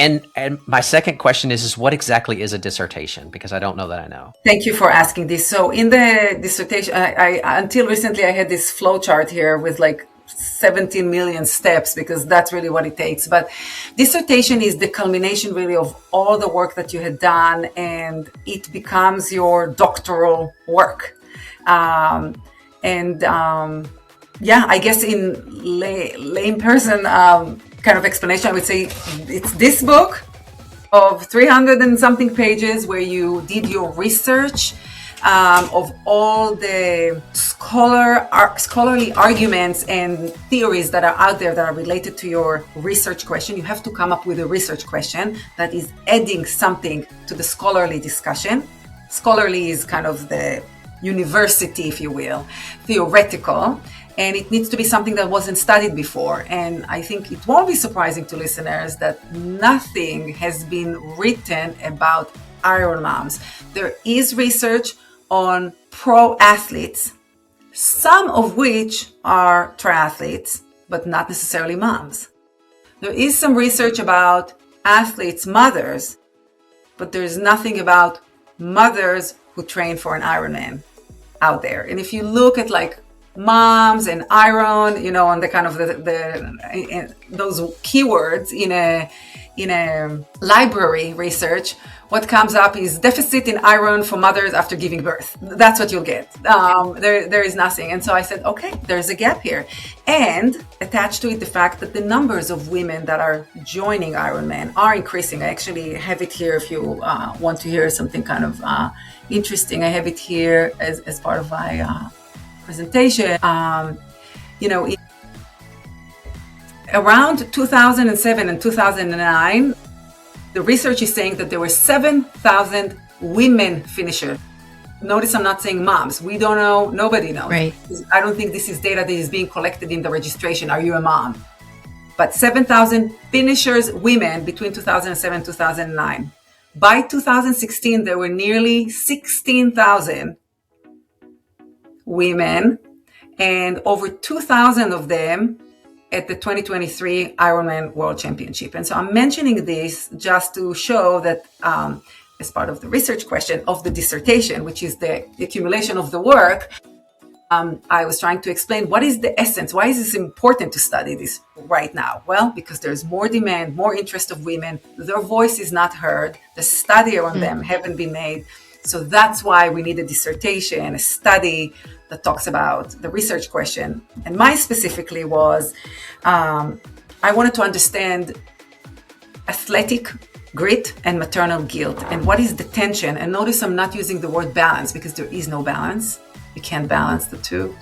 And my second question is what exactly is a dissertation? Because I don't know that I know. Thank you for asking this. So in the dissertation, I until recently I had this flow chart here with like 17 million steps, because that's really what it takes. But dissertation is the culmination really of all the work that you had done, and it becomes your doctoral work. I guess in lame person kind of explanation, I would say it's this book of 300 and something pages where you did your research of all the scholarly arguments and theories that are out there that are related to your research question. You have to come up with a research question that is adding something to the scholarly discussion. Scholarly is kind of the university, if you will, theoretical, and it needs to be something that wasn't studied before. And I think it won't be surprising to listeners that nothing has been written about Ironmoms. There is research on pro athletes, some of which are triathletes, but not necessarily moms. There is some research about athletes' mothers, but there's nothing about mothers who train for an Ironman out there. And if you look at like moms and iron, on the kind of those keywords in a library research, what comes up is deficit in iron for mothers after giving birth. That's what you'll get. There is nothing. And so I said, okay, there's a gap here. And attached to it, the fact that the numbers of women that are joining Ironman are increasing. I actually have it here if you want to hear something kind of interesting. I have it here as part of my presentation. Around 2007 and 2009, the research is saying that there were 7,000 women finishers. Notice I'm not saying moms. We don't know. Nobody knows. Right. I don't think this is data that is being collected in the registration. Are you a mom? But 7,000 finishers, women, between 2007 and 2009. By 2016, there were nearly 16,000 women, and over 2,000 of them at the 2023 Ironman World Championship. And so I'm mentioning this just to show that as part of the research question of the dissertation, which is the accumulation of the work, I was trying to explain what is the essence. Why is this important to study this right now? Well, because there's more demand, more interest of women. Their voice is not heard. The study on them haven't been made. So that's why we need a dissertation, a study that talks about the research question. And mine specifically was, I wanted to understand athletic grit and maternal guilt, and what is the tension. And notice I'm not using the word balance, because there is no balance. You can't balance the two,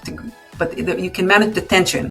but you can manage the tension